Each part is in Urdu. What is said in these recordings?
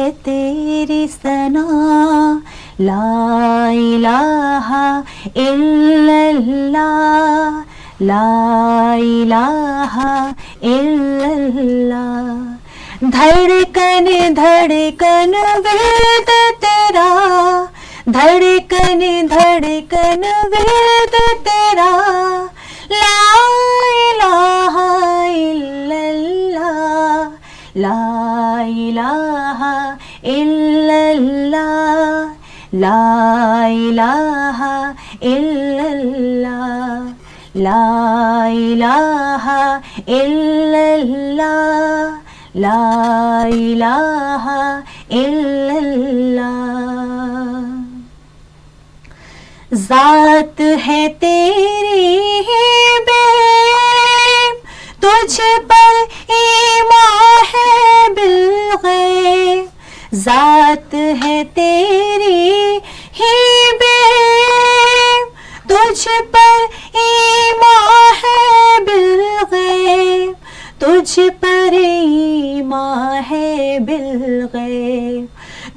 ہے تیری ثنا لا الہ الا اللہ لا الہ الا اللہ دھڑکن دھڑکن ورد تیرا دھڑکن دھڑکن ورد تیرا لا الہ الا اللہ لا الہ الا اللہ لا الہ الا اللہ لا الہ الا اللہ لا الہ الا اللہ ذات ہے تیری ہی بے تجھ پر ایمان ہے بالغیب ذات ہے تیری ہی بے تجھ پر ایمان ہے بالغیب تجھ پر ایمان ہے بالغیب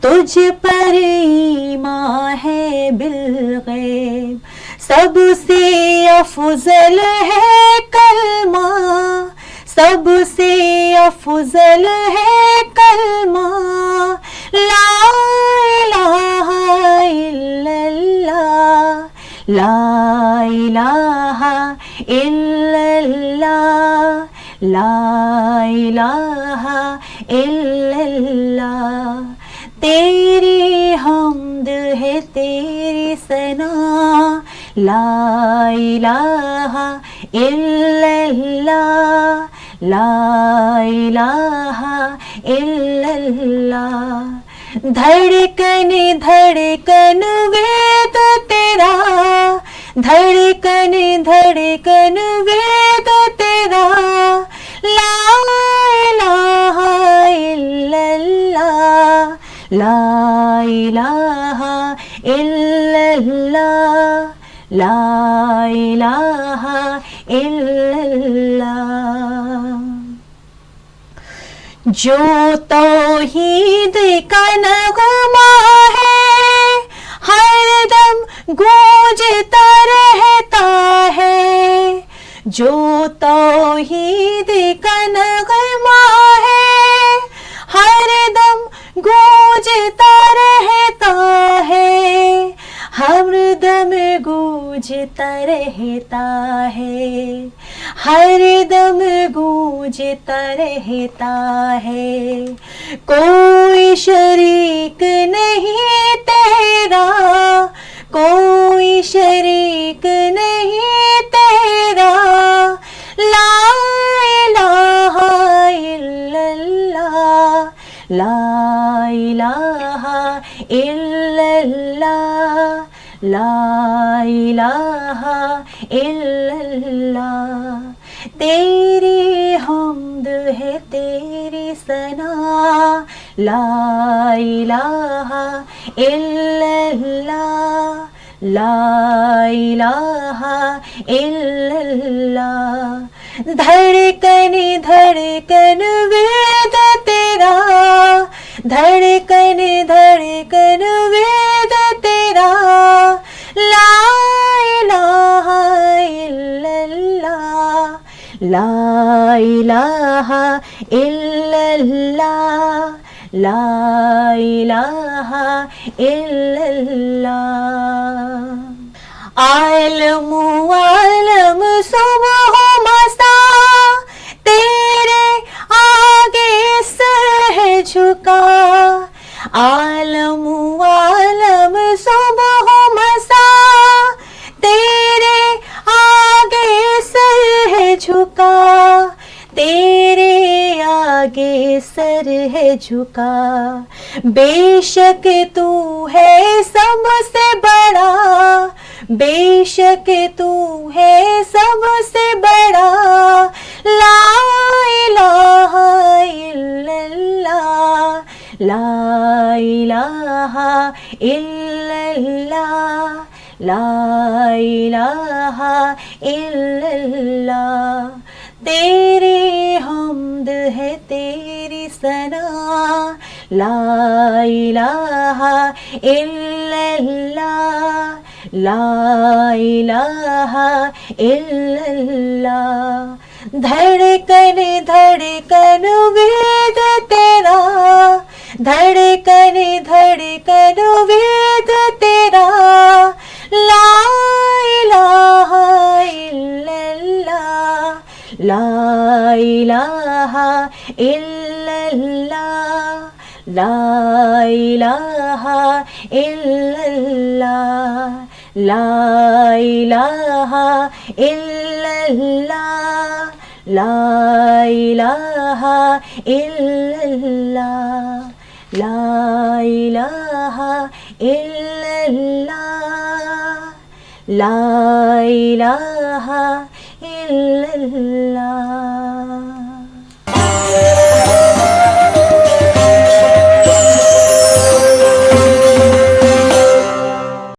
تجھ پر ایمان ہے بالغیب سب سے افضل ہے کلمہ سب سے افضل ہے کلمہ لا الہ الا اللہ لا الہ الا اللہ لا الہ الا اللہ تیری حمد ہے تیری ثنا لا الہ الا اللہ لا الہ الا اللہ دھڑکن دھڑکن وید تیرا دھڑکن دھڑکن وید تیرا لا الہ الا اللہ لا الہ الا اللہ لا الہ الا اللہ جو توحید کا نغمہ ہے ہر دم گونجتا رہتا ہے جو توحید کا نغمہ ہے ہر دم گونجتا رہتا ہے ہر دم گونجتا رہتا ہے ہر دم گونجتا رہتا ہے کوئی شریک نہیں تیرا کوئی شریک نہیں تیرا لا الہ الا اللہ لا الہ الا اللہ لا الہ الا اللہ تیری حمد ہے تیری ثنا لا الہ الا اللہ لا الہ الا اللہ دھڑکن دھڑکن ورد تیرا دھڑکن دھڑکن ورد تیرا لا الہ الا اللہ لا الہ الا اللہ لا الہ الا اللہ عالم عالم صبح و مساء تیرے آگے سر ہے جھکا عالم عالم صبح و مساء تیرے آگے سر ہے جھکا تیرے آگے سر ہے جھکا بے شک تو ہے سب سے بڑا بے شک تو ہے سب سے بڑا لا الہ الا اللہ لا الہ الا اللہ لا الہ الا اللہ تیری حمد ہے تیری ثنا لا الہ الا اللہ لا الہ الا اللہ دھڑکن دھڑکن وید تیرا دھڑکن دھڑکن وید تیرا لا الہ الا اللہ لا الہ الا اللہ لا الہ الا اللہ لا الہ الا اللہ لا الہ الا اللہ لا الہ الا اللہ لا الہ الا اللہ